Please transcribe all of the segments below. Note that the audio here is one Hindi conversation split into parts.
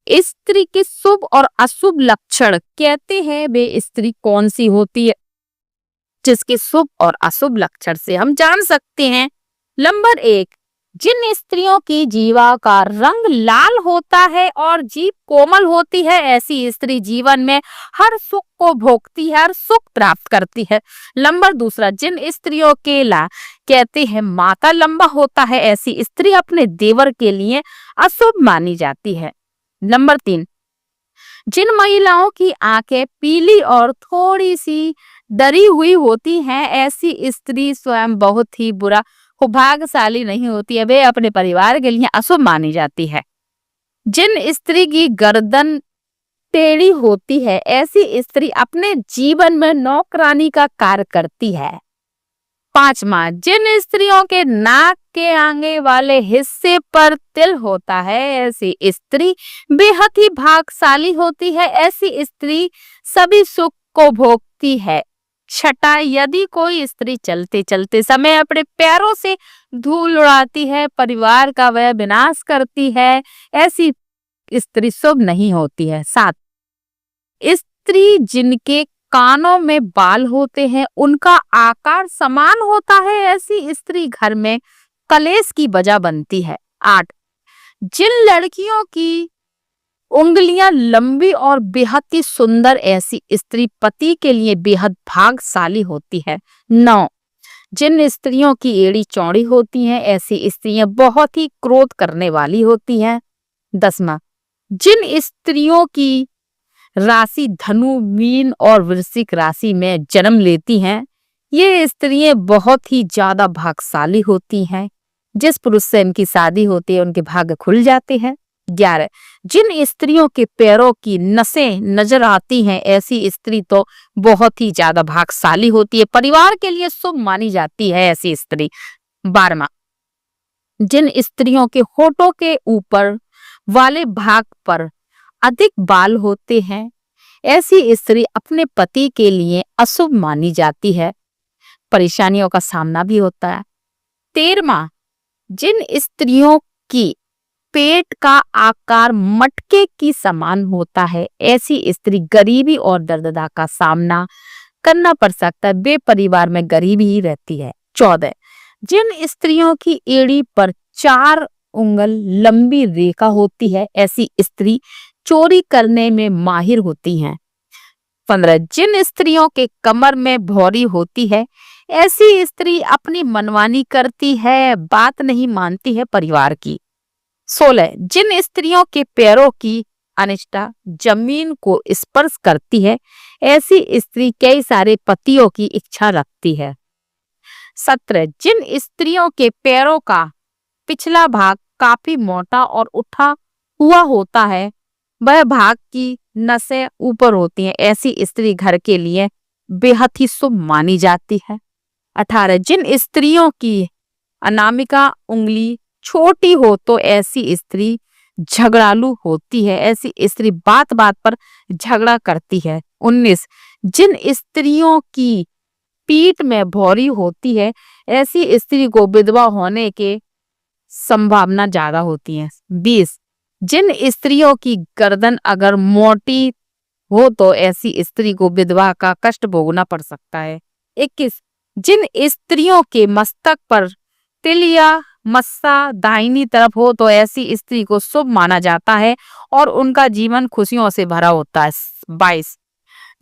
स्त्री के शुभ और अशुभ लक्षण कहते हैं वे स्त्री कौन सी होती है जिसके शुभ और अशुभ लक्षण से हम जान सकते हैं। नंबर 1, जिन स्त्रियों की जीवा का रंग लाल होता है और जीभ कोमल होती है, ऐसी स्त्री जीवन में हर सुख को भोगती है, हर सुख प्राप्त करती है। नंबर दूसरा, जिन स्त्रियों के ला कहते हैं माथा लंबा होता है, ऐसी स्त्री अपने देवर के लिए अशुभ मानी जाती है। नंबर 3, जिन महिलाओं की आंखें पीली और थोड़ी सी डरी हुई होती हैं, ऐसी स्त्री स्वयं बहुत ही बुरा भाग्यशाली नहीं होती है, वे अपने परिवार के लिए अशुभ मानी जाती है। जिन स्त्री की गर्दन टेढ़ी होती है, ऐसी स्त्री अपने जीवन में नौकरानी का कार्य करती है। 5वां, जिन स्त्रियों के नाक के आगे वाले हिस्से पर तिल होता है, ऐसी स्त्री बेहद ही भाग्यशाली होती है, ऐसी स्त्री सभी सुख को भोगती है। 6, यदि कोई स्त्री चलते चलते समय अपने पैरों से धूल उड़ाती है, परिवार का वह विनाश करती है, ऐसी स्त्री शुभ नहीं होती है। 7, स्त्री जिनके कानों में बाल होते हैं, उनका आकार समान होता है, ऐसी स्त्री घर में कलेश की वजह बनती है। 8, जिन लड़कियों की उंगलियां लंबी और बेहद ही सुंदर, ऐसी स्त्री पति के लिए बेहद भाग्यशाली होती है। 9, जिन स्त्रियों की एड़ी चौड़ी होती है, ऐसी स्त्रियां बहुत ही क्रोध करने वाली होती हैं। 10वां, जिन स्त्रियों की राशि धनु, मीन और वृश्चिक राशि में जन्म लेती हैं, ये स्त्रियां बहुत ही ज्यादा भाग्यशाली होती हैं। जिस पुरुष से इनकी शादी होती है, उनके भाग्य खुल जाते हैं। 11, जिन स्त्रियों के पैरों की नसें नजर आती हैं, ऐसी स्त्री तो बहुत ही ज्यादा भाग्यशाली होती है, परिवार के लिए शुभ मानी जाती है ऐसी स्त्री। 12वां, जिन स्त्रियों के होठों के ऊपर वाले भाग पर अधिक बाल होते हैं, ऐसी स्त्री अपने पति के लिए अशुभ मानी जाती है, परेशानियों का सामना भी होता है। 13वां, जिन स्त्रियों की पेट का आकार मटके की समान होता है, ऐसी स्त्री गरीबी और दर्द का सामना करना पड़ सकता है, वे परिवार में गरीबी ही रहती है। 14, जिन स्त्रियों की एड़ी पर 4 उंगल लंबी रेखा होती है, ऐसी स्त्री चोरी करने में माहिर होती हैं। 15, जिन स्त्रियों के कमर में भौरी होती है, ऐसी स्त्री अपनी मनमानी करती है, बात नहीं मानती है परिवार की। 16, जिन स्त्रियों के पैरों की अनिष्टा जमीन को स्पर्श करती है, ऐसी स्त्री कई सारे पतियों की इच्छा रखती है। 17, जिन स्त्रियों के पैरों का पिछला भाग काफी मोटा और उठा हुआ होता है, वह भाग की नसें ऊपर होती हैं, ऐसी स्त्री घर के लिए बेहद ही शुभ मानी जाती है। 18, जिन स्त्रियों की अनामिका उंगली छोटी हो, तो ऐसी स्त्री झगड़ालू होती है, ऐसी स्त्री बात बात पर झगड़ा करती है। 19, जिन स्त्रियों की पीठ में भौरी होती है, ऐसी स्त्री को विधवा होने के संभावना ज्यादा होती है। 20, जिन स्त्रियों की गर्दन अगर मोटी हो, तो ऐसी स्त्री को विधवा का कष्ट भोगना पड़ सकता है। 21, जिन स्त्रियों के मस्तक पर तिल या मस्सा दाहिनी तरफ हो, तो ऐसी स्त्री को शुभ माना जाता है और उनका जीवन खुशियों से भरा होता है। 22,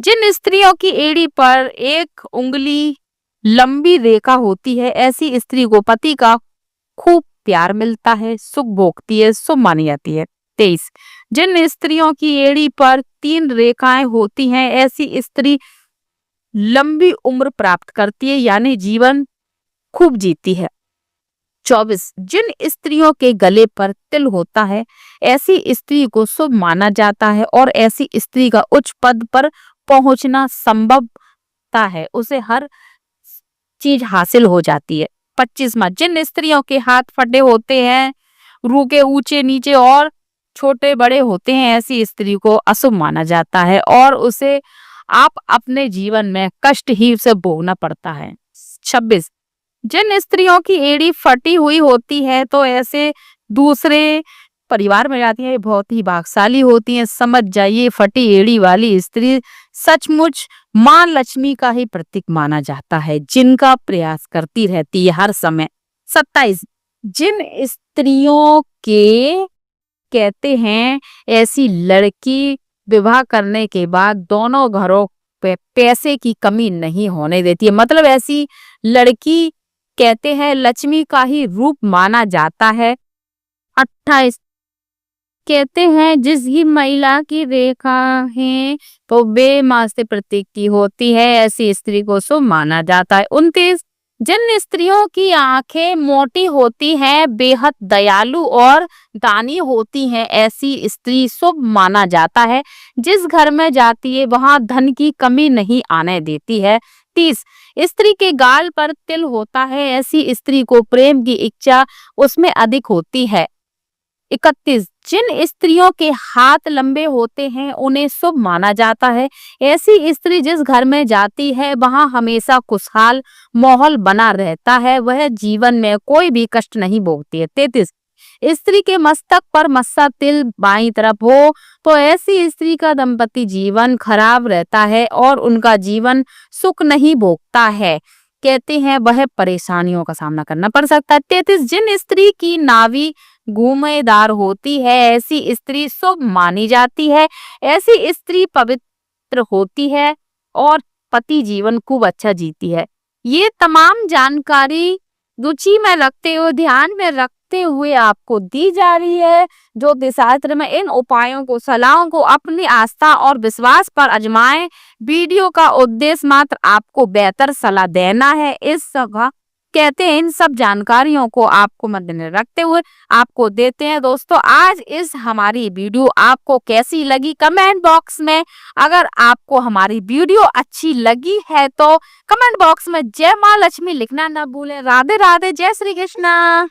जिन स्त्रियों की एड़ी पर 1 उंगली लंबी रेखा होती है, ऐसी स्त्री को पति का खूब प्यार मिलता है, सुख भोगती है, शुभ मानी जाती है। 23, जिन स्त्रियों की एड़ी पर 3 रेखाएं होती हैं, ऐसी स्त्री लंबी उम्र प्राप्त करती है, यानी जीवन खूब जीती है। 24, जिन स्त्रियों के गले पर तिल होता है, ऐसी स्त्री को शुभ माना जाता है और ऐसी स्त्री का उच्च पद पर पहुंचना संभवता है, उसे हर चीज हासिल हो जाती है। 25वां, जिन स्त्रियों के हाथ फटे होते हैं, रूखे ऊंचे नीचे और छोटे बड़े होते हैं, ऐसी स्त्री को अशुभ माना जाता है और उसे आप अपने जीवन में कष्ट ही से भोगना पड़ता है। 26, जिन स्त्रियों की एड़ी फटी हुई होती है, तो ऐसे दूसरे परिवार में जाती है ये बहुत ही भाग्यशाली होती हैं। समझ जाइए फटी एड़ी वाली स्त्री सचमुच माँ लक्ष्मी का ही प्रतीक माना जाता है, जिनका प्रयास करती रहती है हर समय। 27 जिन स्त्रियों के कहते हैं ऐसी लड़की विवाह करने के बाद दोनों घरों पे पैसे की कमी नहीं होने देती है, मतलब ऐसी लड़की कहते हैं लक्ष्मी का ही रूप माना जाता है। 28 कहते हैं जिसकी महिला की रेखा है वो बेमाँ से प्रतीक की होती है, ऐसी स्त्री को शुभ माना जाता है। 29 जिन स्त्रियों की आंखें मोटी होती हैं, बेहद दयालु और दानी होती हैं, ऐसी स्त्री शुभ माना जाता है। जिस घर में जाती है वहां धन की कमी नहीं आने देती है। 30 स्त्री के गाल पर तिल होता है, ऐसी स्त्री को प्रेम की इच्छा उसमें अधिक होती है। 31 जिन स्त्रियों के हाथ लंबे होते हैं उन्हें शुभ माना जाता है, ऐसी स्त्री जिस घर में जाती है वहां हमेशा खुशहाल माहौल बना रहता है, वह जीवन में कोई भी कष्ट नहीं भोगती है। 33 स्त्री के मस्तक पर मस्सा तिल बाईं तरफ हो तो ऐसी स्त्री का दंपति जीवन खराब रहता है और उनका जीवन सुख नहीं भोगता है, कहते हैं वह परेशानियों का सामना करना पड़ सकता है। 33 जिन स्त्री की नाभि घुमावदार होती है, ऐसी स्त्री शुभ मानी जाती है, ऐसी स्त्री पवित्र होती है और पति जीवन खूब अच्छा जीती है। ये तमाम जानकारी रुचि में रखते हुए ध्यान में रखते हुए आपको दी जा रही है। ज्योतिष शास्त्र में इन उपायों को सलाहों को अपनी आस्था और विश्वास पर आजमाएं। वीडियो का उद्देश्य मात्र आपको बेहतर सलाह देना है। इस सब कहते हैं इन सब जानकारियों को आपको मद्देनजर रखते हुए आपको देते हैं। दोस्तों आज इस हमारी वीडियो आपको कैसी लगी कमेंट बॉक्स में, अगर आपको हमारी वीडियो अच्छी लगी है तो कमेंट बॉक्स में जय माँ लक्ष्मी लिखना न भूलें। राधे राधे, जय श्री कृष्णा।